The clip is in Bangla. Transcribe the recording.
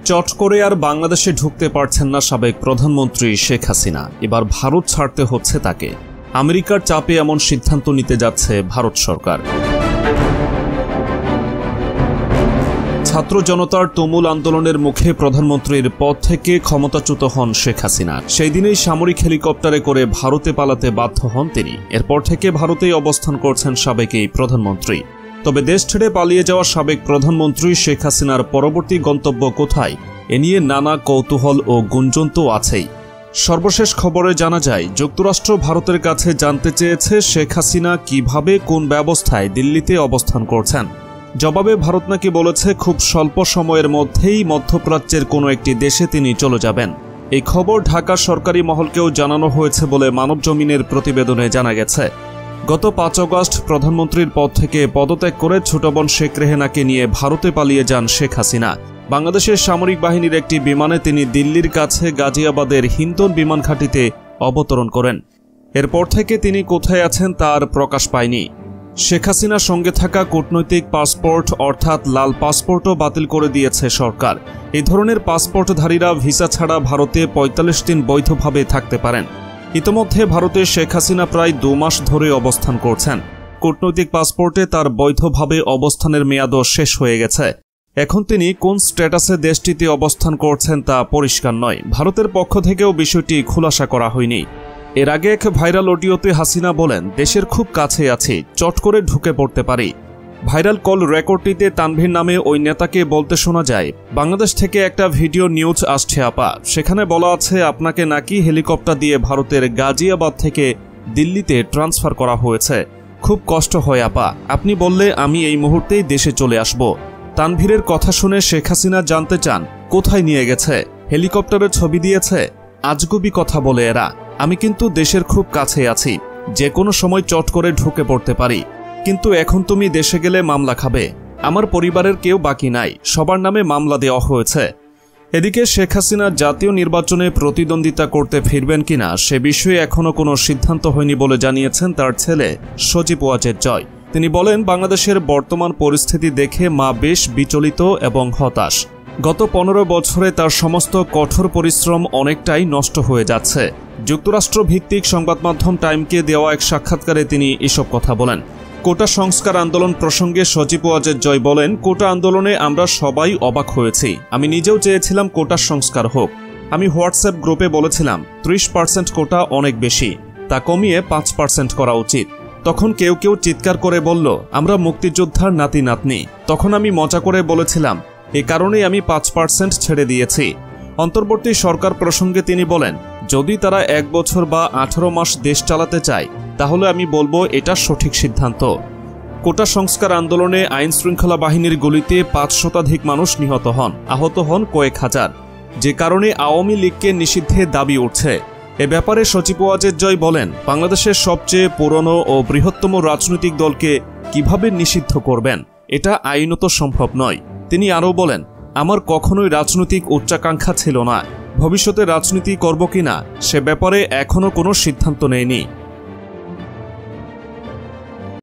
চট করে আর বাংলাদেশে ঢুকতে পারছেন না সাবেক প্রধানমন্ত্রী শেখ হাসিনা। এবার ভারত ছাড়তে হচ্ছে তাকে। আমেরিকার চাপে এমন সিদ্ধান্ত নিতে যাচ্ছে ভারত সরকার। ছাত্র জনতার তুমুল আন্দোলনের মুখে প্রধানমন্ত্রীর পদ থেকে ক্ষমতাচ্যুত হন শেখ হাসিনা। সেই দিনেই সামরিক হেলিকপ্টারে করে ভারতে পালাতে বাধ্য হন তিনি। এরপর থেকে ভারতেই অবস্থান করছেন সাবেক এই প্রধানমন্ত্রী। তবে দেশ ছেড়ে পালিয়ে যাওয়া সাবেক প্রধানমন্ত্রী শেখ হাসিনার পরবর্তী গন্তব্য কোথায়, এ নিয়ে নানা কৌতূহল ও গুঞ্জন তো আছেই। সর্বশেষ খবরে জানা যায়, যুক্তরাষ্ট্র ভারতের কাছে জানতে চেয়েছে শেখ হাসিনা কিভাবে কোন ব্যবস্থায় দিল্লিতে অবস্থান করছেন। জবাবে ভারত নাকি বলেছে খুব স্বল্প সময়ের মধ্যেই মধ্যপ্রাচ্যের কোনো একটি দেশে তিনি চলে যাবেন। এই খবর ঢাকা সরকারি মহলকেও জানানো হয়েছে বলে মানবজমিনের প্রতিবেদনে জানা গেছে। গত 5 আগস্ট প্রধানমন্ত্রীর পদ থেকে পদত্যাগ করে ছোট বোন শেখ রেহেনাকে নিয়ে ভারতে পালিয়ে যান শেখ হাসিনা। বাংলাদেশের সামরিক বাহিনীর একটি বিমানে তিনি দিল্লির কাছে গাজিয়াবাদের হিন্দন বিমান ঘাঁটিতে অবতরণ করেন। এরপর থেকে তিনি কোথায় আছেন তার প্রকাশ পায়নি। শেখ হাসিনার সঙ্গে থাকা কূটনৈতিক পাসপোর্ট অর্থাৎ লাল পাসপোর্টও বাতিল করে দিয়েছে সরকার। এই ধরনের পাসপোর্টধারীরা ভিসা ছাড়া ভারতে 45 দিন বৈধভাবে থাকতে পারেন। ইতোমধ্যে ভারতে শেখ হাসিনা প্রায় 2 মাস ধরে অবস্থান করছেন। কূটনৈতিক পাসপোর্টে তার বৈধভাবে অবস্থানের মেয়াদও শেষ হয়ে গেছে। এখন তিনি কোন স্ট্যাটাসে দেশটিতে অবস্থান করছেন তা পরিষ্কার নয়। ভারতের পক্ষ থেকেও বিষয়টি খোলাসা করা হয়নি। এর আগে এক ভাইরাল অডিওতে হাসিনা বলেন, দেশের খুব কাছে আছি, চট করে ঢুকে পড়তে পারি। ভাইরাল কল রেকর্ডটিতে তানভীর নামে ওই নেতাকে বলতে শোনা যায়, বাংলাদেশ থেকে একটা ভিডিও নিউজ আসছে আপা, সেখানে বলা আছে আপনাকে নাকি হেলিকপ্টার দিয়ে ভারতের গাজিয়াবাদ থেকে দিল্লিতে ট্রান্সফার করা হয়েছে। খুব কষ্ট হয় আপা, আপনি বললে আমি এই মুহূর্তেই দেশে চলে আসব। তানভীরের কথা শুনে শেখ হাসিনা জানতে চান, কোথায় নিয়ে গেছে? হেলিকপ্টারের ছবি দিয়েছে? আজগুবি কথা বলে এরা। আমি কিন্তু দেশের খুব কাছে আছি, যে কোনো সময় চট করে ঢুকে পড়তে পারি। কিন্তু এখন তুমি দেশে গেলে মামলা খাবে। আমার পরিবারের কেউ বাকি নাই, সবার নামে মামলা দেওয়া হয়েছে। এদিকে শেখ হাসিনা জাতীয় নির্বাচনে প্রতিদ্বন্দ্বিতা করতে ফিরবেন কিনা সে বিষয়ে এখনও কোনো সিদ্ধান্ত হয়নি বলে জানিয়েছেন তার ছেলে সজীব ওয়াজেদ জয়। তিনি বলেন, বাংলাদেশের বর্তমান পরিস্থিতি দেখে মা বেশ বিচলিত এবং হতাশ। গত 15 বছরে তার সমস্ত কঠোর পরিশ্রম অনেকটাই নষ্ট হয়ে যাচ্ছে। যুক্তরাষ্ট্র ভিত্তিক সংবাদ মাধ্যম টাইমকে দেওয়া এক সাক্ষাৎকারে তিনি এসব কথা বলেন। কোটা সংস্কার আন্দোলন প্রসঙ্গে সজীব ওয়াজেদ জয় বলেন, কোটা আন্দোলনে আমরা সবাই অবাক হয়েছি। আমি নিজেও চেয়েছিলাম কোটা সংস্কার হোক। আমি হোয়াটসঅ্যাপ গ্রুপে বলেছিলাম 30% কোটা অনেক বেশি, তা কমিয়ে 5% করা উচিত। তখন কেউ কেউ চিৎকার করে বলল, আমরা মুক্তিযোদ্ধার নাতি নাতনি। তখন আমি মজা করে বলেছিলাম, এ কারণেই আমি 5% ছেড়ে দিয়েছি। অন্তর্বর্তী সরকার প্রসঙ্গে তিনি বলেন, যদি তারা 1 বছর বা 18 মাস দেশ চালাতে চায় তাহলে আমি বলবো এটা সঠিক সিদ্ধান্ত। কোটা সংস্কার আন্দোলনে আইন শৃঙ্খলা বাহিনীর গুলিতে 5 শতাধিক মানুষ নিহত হন, আহত হন কয়েক হাজার, যে কারণে আওয়ামী লীগকে নিষিদ্ধের দাবি উঠছে। এ ব্যাপারে সজীব ওয়াজেদ জয় বলেন, বাংলাদেশের সবচেয়ে পুরনো ও বৃহত্তম রাজনৈতিক দলকে কিভাবে নিষিদ্ধ করবেন? এটা আইনত সম্ভব নয়। তিনি আরও বলেন, আমার কখনোই রাজনৈতিক উচ্চাকাঙ্ক্ষা ছিল না। ভবিষ্যতে রাজনীতি করব কিনা সে ব্যাপারে এখনও কোনো সিদ্ধান্ত নেয়নি।